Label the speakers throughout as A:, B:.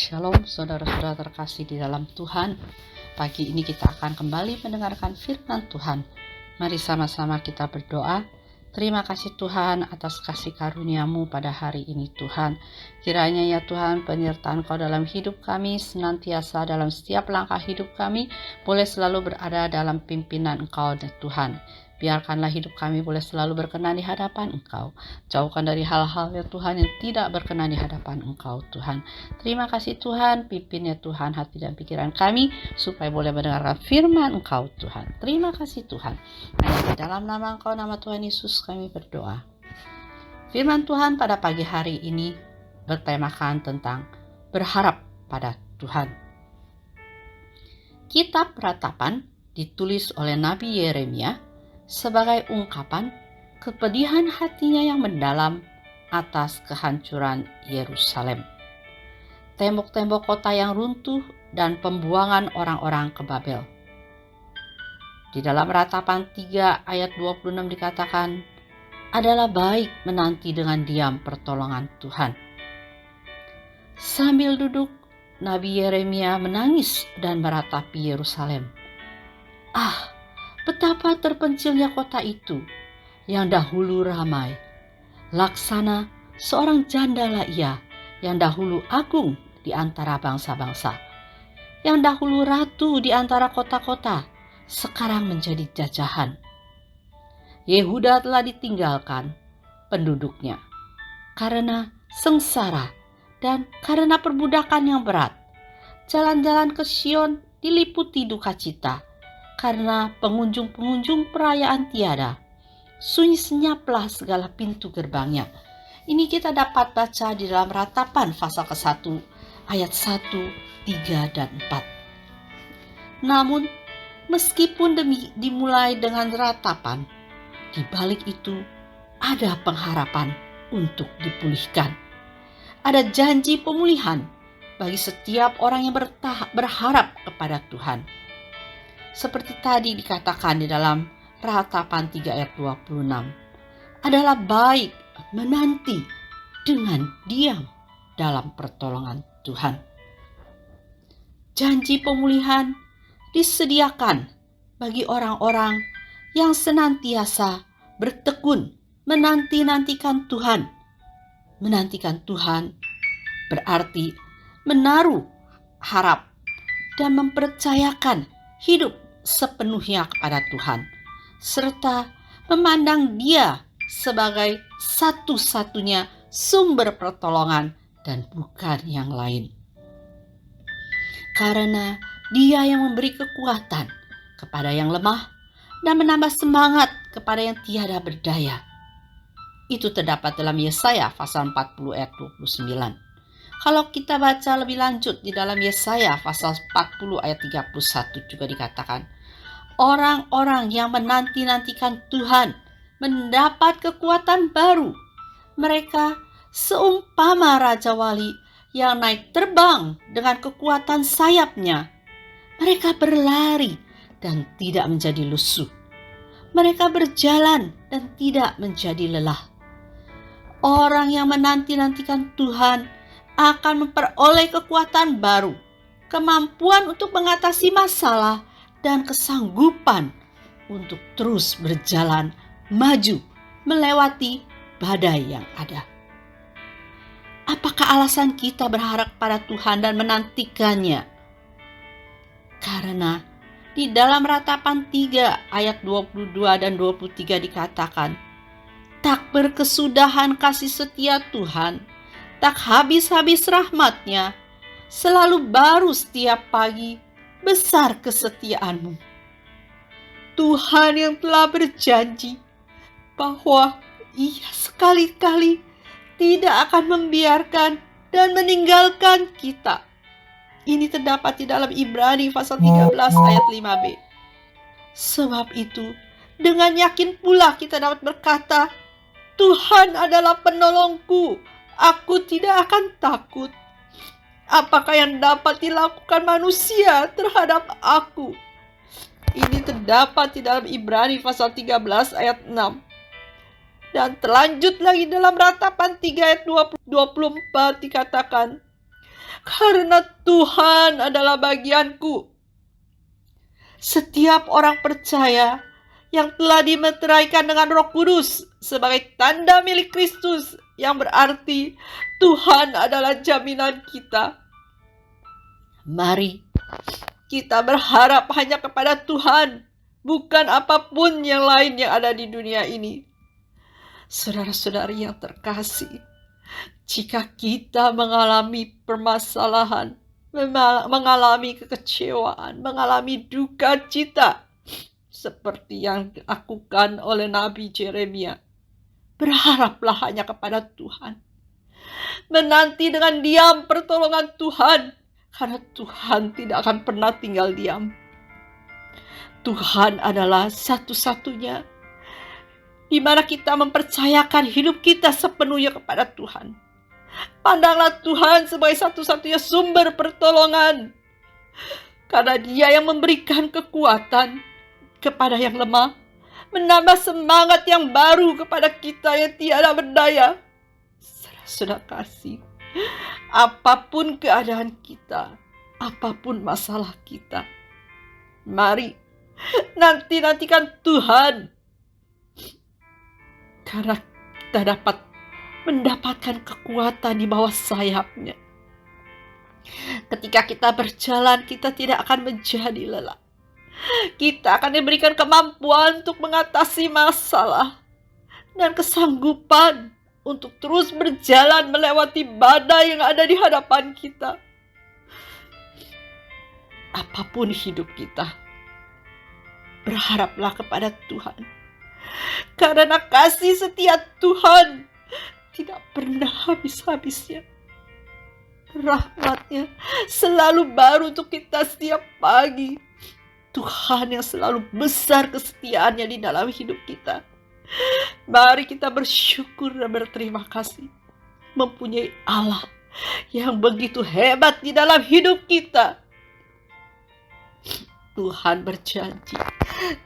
A: Shalom saudara-saudara terkasih di dalam Tuhan. Pagi ini kita akan kembali mendengarkan firman Tuhan. Mari sama-sama kita berdoa. Terima kasih Tuhan atas kasih karunia-Mu pada hari ini Tuhan. Kiranya ya Tuhan penyertaan Kau dalam hidup kami senantiasa dalam setiap langkah hidup kami boleh selalu berada dalam pimpinan Engkau ya Tuhan. Biarkanlah hidup kami boleh selalu berkenan di hadapan Engkau. Jauhkan dari hal-hal ya Tuhan yang tidak berkenan di hadapan Engkau Tuhan. Terima kasih Tuhan, pimpin ya Tuhan hati dan pikiran kami supaya boleh mendengarkan firman Engkau Tuhan. Terima kasih Tuhan. Hanya di dalam nama Engkau, nama Tuhan Yesus kami berdoa. Firman Tuhan pada pagi hari ini bertemakan tentang berharap pada Tuhan. Kitab Ratapan ditulis oleh Nabi Yeremia sebagai ungkapan kepedihan hatinya yang mendalam atas kehancuran Yerusalem, tembok-tembok kota yang runtuh dan pembuangan orang-orang ke Babel. Di dalam Ratapan 3 ayat 26 dikatakan, adalah baik menanti dengan diam pertolongan Tuhan. Sambil duduk, Nabi Yeremia menangis dan meratapi Yerusalem. Betapa terpencilnya kota itu yang dahulu ramai. Laksana seorang janda ia yang dahulu agung di antara bangsa-bangsa. Yang dahulu ratu di antara kota-kota, sekarang menjadi jajahan. Yehuda telah ditinggalkan penduduknya karena sengsara dan karena perbudakan yang berat. Jalan-jalan ke Sion diliputi duka cita karena pengunjung-pengunjung perayaan tiada. Sunyi senyaplah segala pintu gerbangnya. Ini kita dapat baca di dalam Ratapan pasal ke-1 ayat 1, 3, dan 4. Namun meskipun dimulai dengan ratapan, di balik itu ada pengharapan untuk dipulihkan. Ada janji pemulihan bagi setiap orang yang berharap kepada Tuhan. Seperti tadi dikatakan di dalam Ratapan 3 ayat 26, adalah baik menanti dengan diam dalam pertolongan Tuhan. Janji pemulihan disediakan bagi orang-orang yang senantiasa bertekun menanti-nantikan Tuhan. Menantikan Tuhan berarti menaruh harap dan mempercayakan hidup sepenuhnya kepada Tuhan, serta memandang Dia sebagai satu-satunya sumber pertolongan dan bukan yang lain. Karena Dia yang memberi kekuatan kepada yang lemah dan menambah semangat kepada yang tiada berdaya. Itu terdapat dalam Yesaya pasal 40 ayat 29. Kalau kita baca lebih lanjut di dalam Yesaya pasal 40 ayat 31 juga dikatakan, orang-orang yang menanti-nantikan Tuhan mendapat kekuatan baru. Mereka seumpama Raja Wali yang naik terbang dengan kekuatan sayapnya. Mereka berlari dan tidak menjadi lusuh. Mereka berjalan dan tidak menjadi lelah. Orang yang menanti-nantikan Tuhan akan memperoleh kekuatan baru, kemampuan untuk mengatasi masalah, dan kesanggupan untuk terus berjalan maju melewati badai yang ada. Apakah alasan kita berharap pada Tuhan dan menantikannya? Karena di dalam Ratapan 3 ayat 22 dan 23 dikatakan, tak berkesudahan kasih setia Tuhan, tak habis-habis rahmat-Nya, selalu baru setiap pagi, besar kesetiaan-Mu. Tuhan yang telah berjanji bahwa Ia sekali-kali tidak akan membiarkan dan meninggalkan kita. Ini terdapat di dalam Ibrani pasal 13 ayat 5b. Sebab itu, dengan yakin pula kita dapat berkata, Tuhan adalah penolongku, aku tidak akan takut. Apakah yang dapat dilakukan manusia terhadap aku? Ini terdapat di dalam Ibrani pasal 13 ayat 6. Dan terlanjut lagi dalam Ratapan 3 ayat 24 dikatakan, karena Tuhan adalah bagianku. Setiap orang percaya yang telah dimeteraikan dengan Roh Kudus sebagai tanda milik Kristus, yang berarti Tuhan adalah jaminan kita. Mari kita berharap hanya kepada Tuhan, bukan apapun yang lain yang ada di dunia ini. Saudara-saudari yang terkasih, jika kita mengalami permasalahan, mengalami kekecewaan, mengalami duka cita, seperti yang dilakukan oleh Nabi Yeremia, berharaplah hanya kepada Tuhan. Menanti dengan diam pertolongan Tuhan, karena Tuhan tidak akan pernah tinggal diam. Tuhan adalah satu-satunya di mana kita mempercayakan hidup kita sepenuhnya kepada Tuhan. Pandanglah Tuhan sebagai satu-satunya sumber pertolongan, karena Dia yang memberikan kekuatan kepada yang lemah, menambah semangat yang baru kepada kita yang tiada berdaya. Saudara kasih, apapun keadaan kita, apapun masalah kita, mari nantikan Tuhan, karena kita dapat mendapatkan kekuatan di bawah sayap-Nya. Ketika kita berjalan, kita tidak akan menjadi lelah. Kita akan diberikan kemampuan untuk mengatasi masalah dan kesanggupan untuk terus berjalan melewati badai yang ada di hadapan kita. Apapun hidup kita, berharaplah kepada Tuhan, karena kasih setia Tuhan tidak pernah habis-habisnya. Rahmat-Nya selalu baru untuk kita setiap pagi. Tuhan yang selalu besar kesetiaannya di dalam hidup kita. Mari kita bersyukur dan berterima kasih mempunyai Allah yang begitu hebat di dalam hidup kita. Tuhan berjanji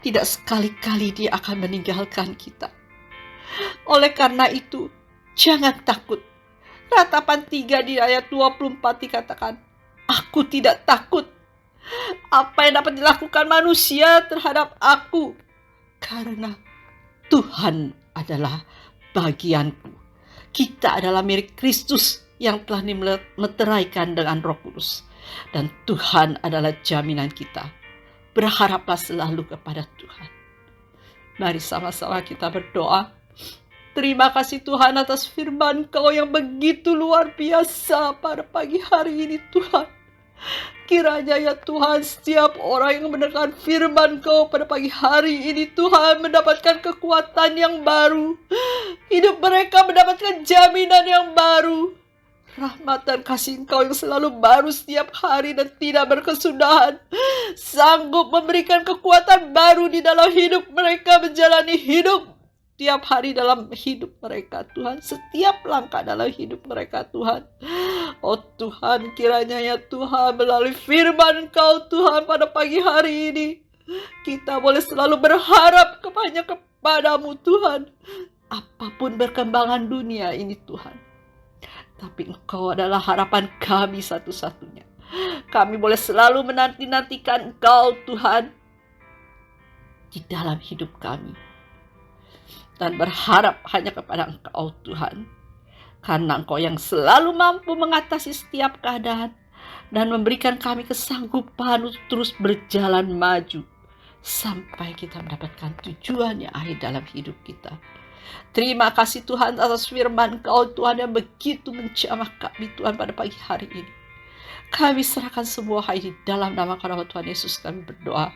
A: tidak sekali-kali Dia akan meninggalkan kita. Oleh karena itu, jangan takut. Ratapan 3 di ayat 24 dikatakan, aku tidak takut. Apa yang dapat dilakukan manusia terhadap aku? Karena Tuhan adalah bagianku. Kita adalah milik Kristus yang telah dimeteraikan dengan Roh Kudus. Dan Tuhan adalah jaminan kita. Berharaplah selalu kepada Tuhan. Mari sama-sama kita berdoa. Terima kasih Tuhan atas firman Kau yang begitu luar biasa pada pagi hari ini Tuhan. Kiranya ya Tuhan, setiap orang yang mendengar firman Kau pada pagi hari ini Tuhan mendapatkan kekuatan yang baru. Hidup mereka mendapatkan jaminan yang baru. Rahmat dan kasih Engkau yang selalu baru setiap hari dan tidak berkesudahan, sanggup memberikan kekuatan baru di dalam hidup mereka, menjalani hidup tiap hari dalam hidup mereka Tuhan, setiap langkah dalam hidup mereka Tuhan. Oh Tuhan, kiranya ya Tuhan melalui firman Kau Tuhan pada pagi hari ini, kita boleh selalu berharap hanya kepadamu Tuhan. Apapun perkembangan dunia ini Tuhan, tapi Engkau adalah harapan kami satu-satunya. Kami boleh selalu menanti-nantikan Engkau Tuhan di dalam hidup kami. Dan berharap hanya kepada Engkau Tuhan. Karena Engkau yang selalu mampu mengatasi setiap keadaan. Dan memberikan kami kesanggupan untuk terus berjalan maju. Sampai kita mendapatkan tujuan yang akhir dalam hidup kita. Terima kasih Tuhan atas firman Kau Tuhan yang begitu menjamah kami Tuhan pada pagi hari ini. Kami serahkan semua hal ini dalam nama Tuhan Yesus kami berdoa.